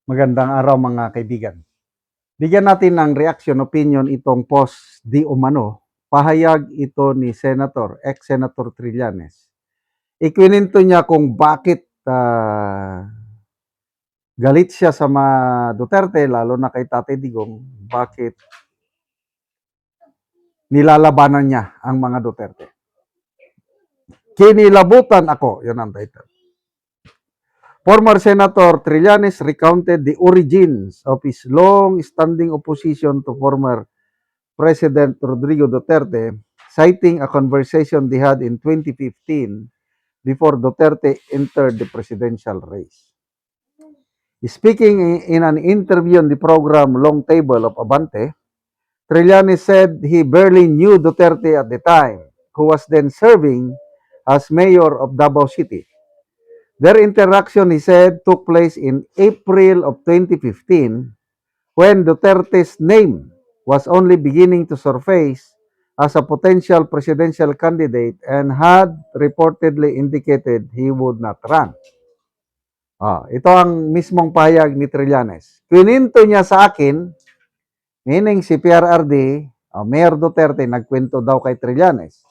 Magandang araw mga kaibigan. Bigyan natin ng reaction opinion itong post di umano. Pahayag ito ni ex-Senator Trillanes. Ikininto niya kung bakit galit siya sa mga Duterte, lalo na kay Tatay Digong, bakit nilalabanan niya ang mga Duterte. Kinilabutan ako, yun ang title. Former Senator Trillanes recounted the origins of his long-standing opposition to former President Rodrigo Duterte, citing a conversation they had in 2015 before Duterte entered the presidential race. Speaking in an interview on the program Long Table of Abante, Trillanes said he barely knew Duterte at the time, who was then serving as mayor of Davao City. Their interaction, he said, took place in April of 2015 when Duterte's name was only beginning to surface as a potential presidential candidate and had reportedly indicated he would not run. Ito ang mismong pahayag ni Trillanes. Kininto niya sa akin, meaning si PRRD, Mayor Duterte, nagkwento daw kay Trillanes,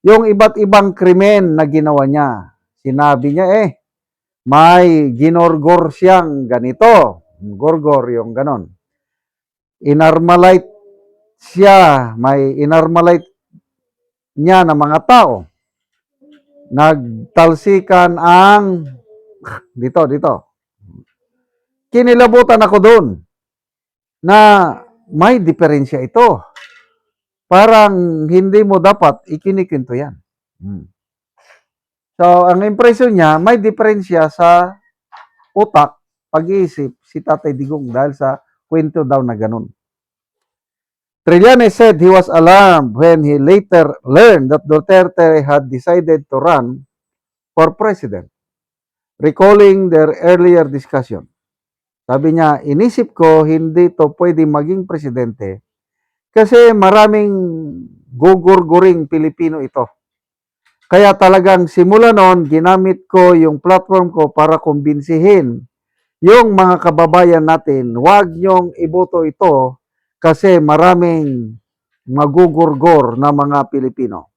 yung iba't ibang krimen na ginawa niya. Sinabi niya may ginorgor siyang ganito. Gorgor yung ganon. Inarmalite siya, may inarmalite niya na mga tao. Nagtalsikan ang dito. Kinilabutan ako doon na may diferensya ito. Parang hindi mo dapat ikinikinto yan. So, ang impresyon niya, may diferensya sa utak, pag-iisip si Tatay Digong dahil sa kwento daw na ganun. Trillanes said he was alarmed when he later learned that Duterte had decided to run for president, recalling their earlier discussion. Sabi niya, inisip ko hindi to pwede maging presidente kasi maraming gugurguring Pilipino ito. Kaya talagang simula noon, ginamit ko yung platform ko para kumbinsihin yung mga kababayan natin, huwag niyong iboto ito kasi maraming magugurgor na mga Pilipino.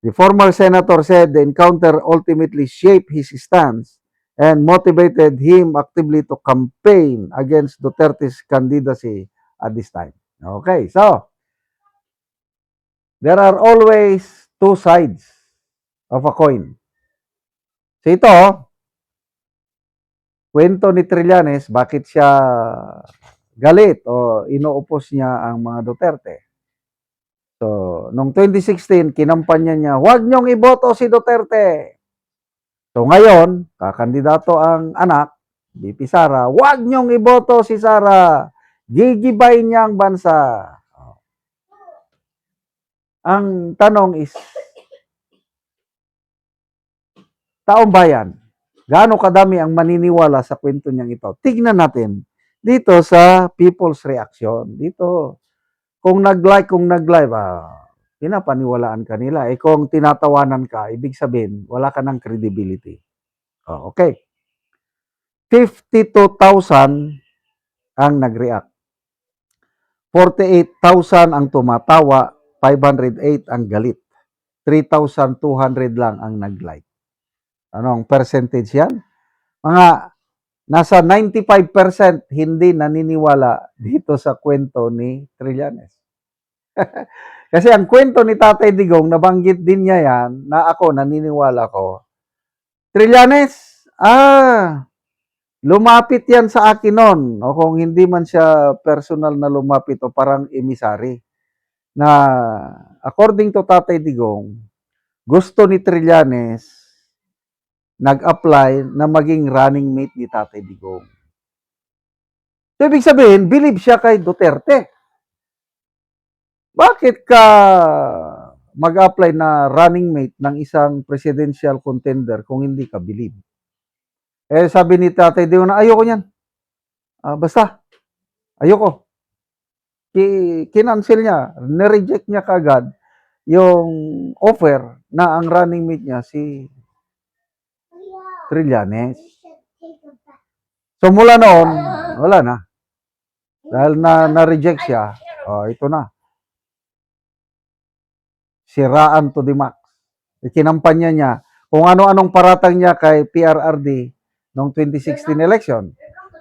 The former senator said the encounter ultimately shaped his stance and motivated him actively to campaign against Duterte's candidacy at this time. Okay, so there are always two sides of a coin. So ito, kwento ni Trillanes, bakit siya galit o inoopos niya ang mga Duterte. So, noong 2016, kinampanya niya, huwag niyong iboto si Duterte. So ngayon, kakandidato ang anak, BP Sara, huwag niyong iboto si Sara. Gigibay niya ang bansa. Ang tanong is, taong bayan, gaano kadami ang maniniwala sa kwento niyang ito? Tignan natin dito sa people's reaction. Dito, kung nag-like, pinapaniwalaan ka nila. Kung tinatawanan ka, ibig sabihin, wala ka ng credibility. Okay. 52,000 ang nag-react. 48,000 ang tumatawa, 508 ang galit. 3,200 lang ang nag-like. Anong percentage yan? Mga nasa 95% hindi naniniwala dito sa kwento ni Trillanes. Kasi ang kwento ni Tatay Digong, nabanggit din niya yan, na ako, naniniwala ko. Trillanes, lumapit yan sa akin noon. O kung hindi man siya personal na lumapit o parang emisary. Na according to Tatay Digong, gusto ni Trillanes nag-apply na maging running mate ni Tatay Digong. So, ibig sabihin, believe siya kay Duterte. Bakit ka mag-apply na running mate ng isang presidential contender kung hindi ka believe? Sabi ni Tatay Digong na ayoko niyan. Basta, ayoko. Kinancel niya, nireject niya kagad yung offer na ang running mate niya si Trillanes. So mula noon, wala na. Dahil na-reject siya, ito na. Siraan to the max. Ikinampanya niya kung ano-anong paratang niya kay PRRD noong 2016 election.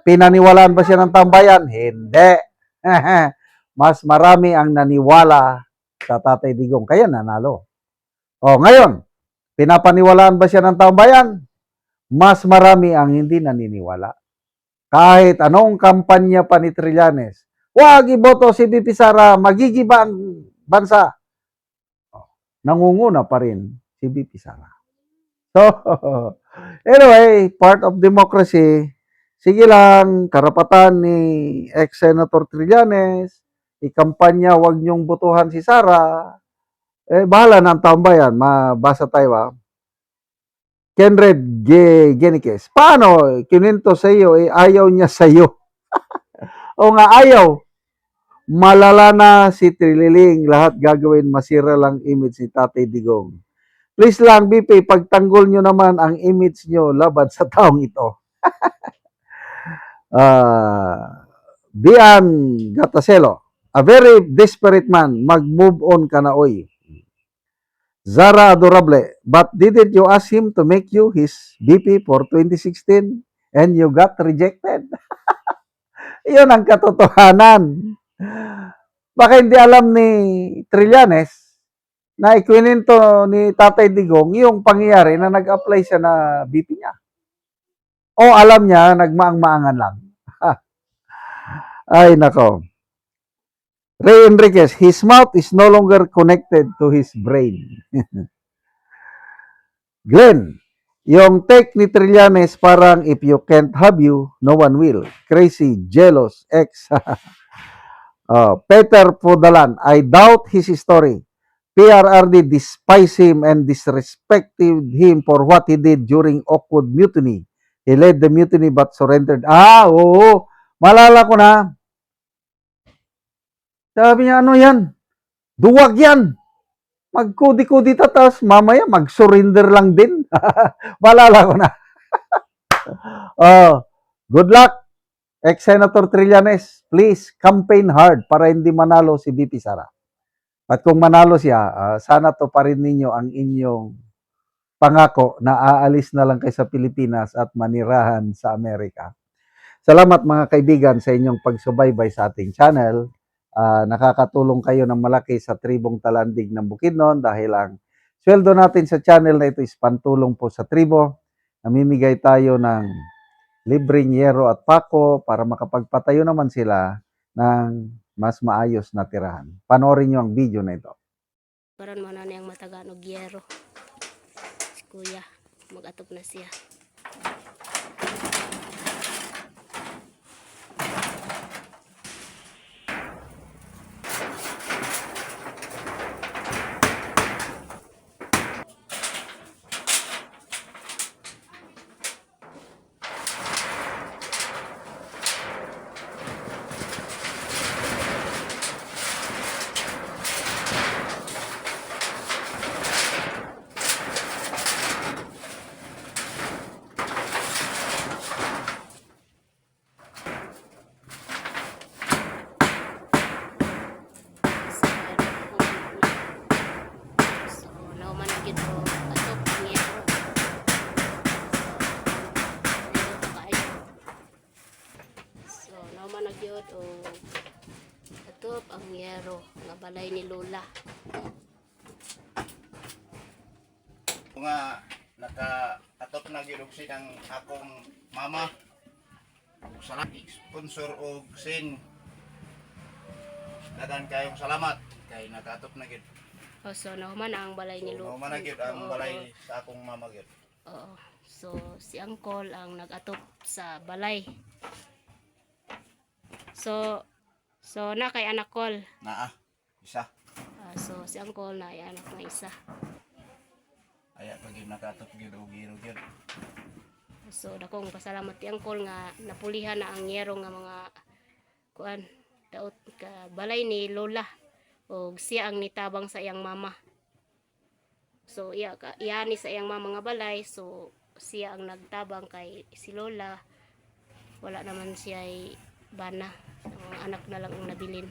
Pinaniwalaan ba siya ng tambayan? Hindi. Mas marami ang naniwala sa Tatay Digong, kaya nanalo. Ngayon, pinapaniwalaan ba siya ng tambayan? Mas marami ang hindi naniniwala. Kahit anong kampanya pa ni Trillanes, huwag iboto si BP Sara, magigiba ang bansa. Nangunguna pa rin si BP Sara. So, anyway, part of democracy, sige lang, karapatan ni ex-Senator Trillanes, ikampanya, wag niyong botohan si Sara, bahala na ang tambayan, mabasa tayo ba? Kenred Genikes, paano? Kininto sa iyo, ayaw niya sa iyo. O nga, ayaw. Malala na si Trililing, lahat gagawin, masira lang image ni Tatay Digong. Please lang, BP, pagtanggol nyo naman ang image nyo laban sa taong ito. Bian Gataselo, a very desperate man, mag-move on ka na, oy. Zara Adorable, but didn't you ask him to make you his BP for 2016 and you got rejected? Iyon ang katotohanan. Baka hindi alam ni Trillanes na ikwinento ni Tatay Digong yung pangyayari na nag-apply siya na BP niya. O alam niya, nagmaang-maangan lang. Ay, nako. Ray Enriquez, his mouth is no longer connected to his brain. Glenn, yung take ni Trillanes parang if you can't have you, no one will. Crazy, jealous, ex. Peter Podalan, I doubt his story. PRRD despise him and disrespected him for what he did during Oakwood Mutiny. He led the mutiny but surrendered. Oo. Malala ko na. Sabi niya, ano yan? Duwag yan. Magkudi-kudi tatas, mamaya mag-surrender lang din. Malala ko na. Good luck, ex-Senator Trillanes. Please, campaign hard para hindi manalo si BP Sara. At kung manalo siya, sana to pa rin ninyo ang inyong pangako na aalis na lang kayo sa Pilipinas at manirahan sa Amerika. Salamat mga kaibigan sa inyong pagsubaybay sa ating channel. Nakakatulong kayo ng malaki sa tribong Talandig ng Bukidnon dahil ang sweldo natin sa channel na ito is pantulong po sa tribo. Namimigay tayo ng libreng yero at pako para makapagpatayo naman sila ng mas maayos na tirahan. Panoorin nyo ang video na ito. Karon mo na niyang matagaan og yero. Si kuya, mag-atop na siya. Nagyod o atop ang yero nga balay ni Lola. Nga naka-atop na gyud og ang akong mama. Salamat sponsor og sin. Dagan kayong salamat kay naka-atop na gyud. So nahuman ang balay ni Lola. Nahuman na gyud ang balay sa akong mama gyud. Oo. So si Uncle ang nag-atop sa balay. So na kay anak Col. Naa isa. So si Uncle na ay anak na isa. Aya pag naka-atop gyud og gyud. So dakong pasalamat ti Uncle nga napulihan na ang yero nga mga kuan daot ka balay ni Lola og siya ang nitabang sa iyang mama. So iya ni sa iyang mama nga balay, so siya ang nagtabang kay si Lola wala naman siya ay bana. Ang anak na lang ang nabilin.